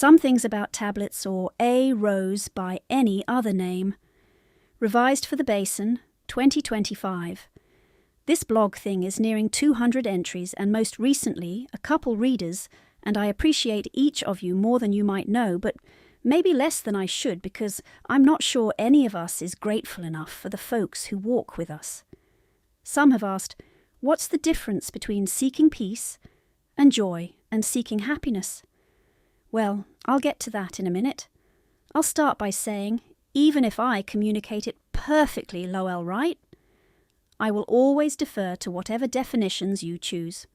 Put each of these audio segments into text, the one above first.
Some Things About Tablets, or A. Rose by Any Other Name. Revised for the Basin, 2025. This blog thing is nearing 200 entries and most recently a couple readers, and I appreciate each of you more than you might know, but maybe less than I should because I'm not sure any of us is grateful enough for the folks who walk with us. Some have asked, what's the difference between seeking peace and joy and seeking happiness? Well, I'll get to that in a minute. I'll start by saying, even if I communicate it perfectly, Lowell, right? I will always defer to whatever definitions you choose.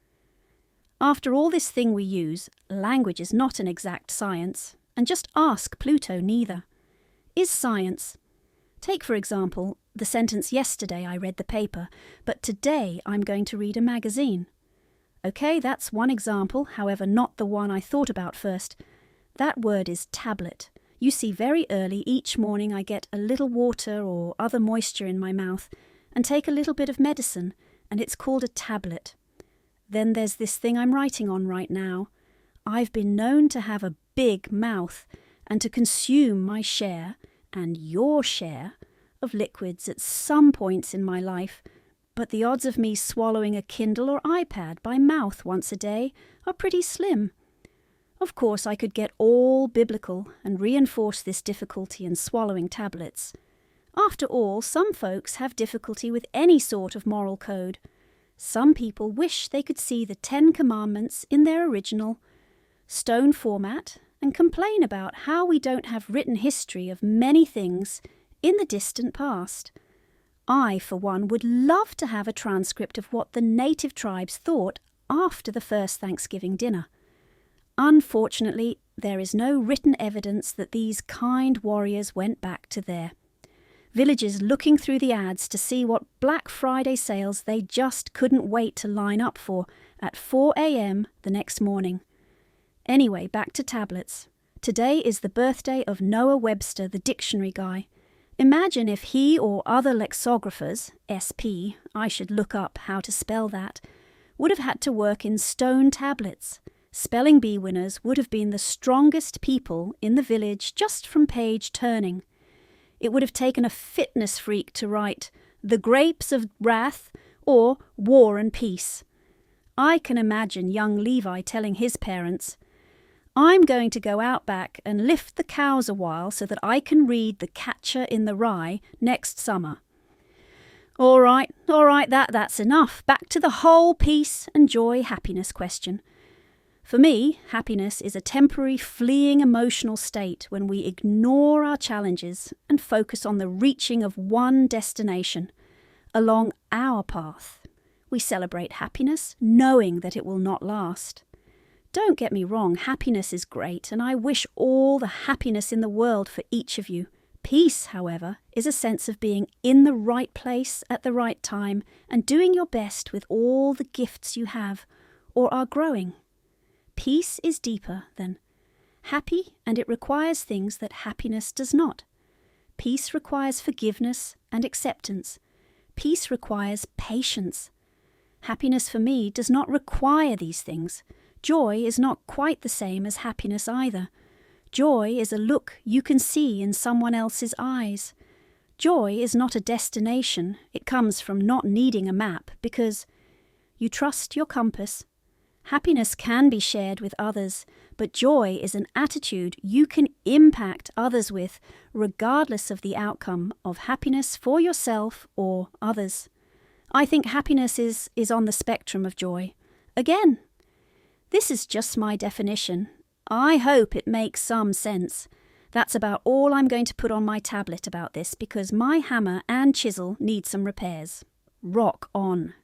After all this thing we use, language is not an exact science, and just ask Pluto neither. Is science? Take, for example, the sentence yesterday I read the paper, but today I'm going to read a magazine. Okay, that's one example, however not the one I thought about first. That word is tablet. You see, very early each morning I get a little water or other moisture in my mouth and take a little bit of medicine, and it's called a tablet. Then there's this thing I'm writing on right now. I've been known to have a big mouth and to consume my share, and your share, of liquids at some points in my life, but the odds of me swallowing a Kindle or iPad by mouth once a day are pretty slim. Of course, I could get all biblical and reinforce this difficulty in swallowing tablets. After all, some folks have difficulty with any sort of moral code. Some people wish they could see the 10 Commandments in their original stone format and complain about how we don't have written history of many things in the distant past. I, for one, would love to have a transcript of what the native tribes thought after the first Thanksgiving dinner. Unfortunately, there is no written evidence that these kind warriors went back to their villages looking through the ads to see what Black Friday sales they just couldn't wait to line up for at 4 a.m. the next morning. Anyway, back to tablets. Today is the birthday of Noah Webster, the dictionary guy. Imagine if he or other lexicographers, SP, I should look up how to spell that, would have had to work in stone tablets. Spelling bee winners would have been the strongest people in the village just from page turning. It would have taken a fitness freak to write The Grapes of Wrath or War and Peace. I can imagine young Levi telling his parents, I'm going to go out back and lift the cows a while so that I can read The Catcher in the Rye next summer. All right, that's enough. Back to the whole peace and joy happiness question. For me, happiness is a temporary fleeing emotional state when we ignore our challenges and focus on the reaching of one destination along our path. We celebrate happiness knowing that it will not last. Don't get me wrong, happiness is great, and I wish all the happiness in the world for each of you. Peace, however, is a sense of being in the right place at the right time and doing your best with all the gifts you have or are growing. Peace is deeper than happy, and it requires things that happiness does not. Peace requires forgiveness and acceptance. Peace requires patience. Happiness for me does not require these things. Joy is not quite the same as happiness either. Joy is a look you can see in someone else's eyes. Joy is not a destination. It comes from not needing a map because you trust your compass. Happiness can be shared with others, but joy is an attitude you can impact others with, regardless of the outcome of happiness for yourself or others. I think happiness is on the spectrum of joy. Again, this is just my definition. I hope it makes some sense. That's about all I'm going to put on my tablet about this because my hammer and chisel need some repairs. Rock on.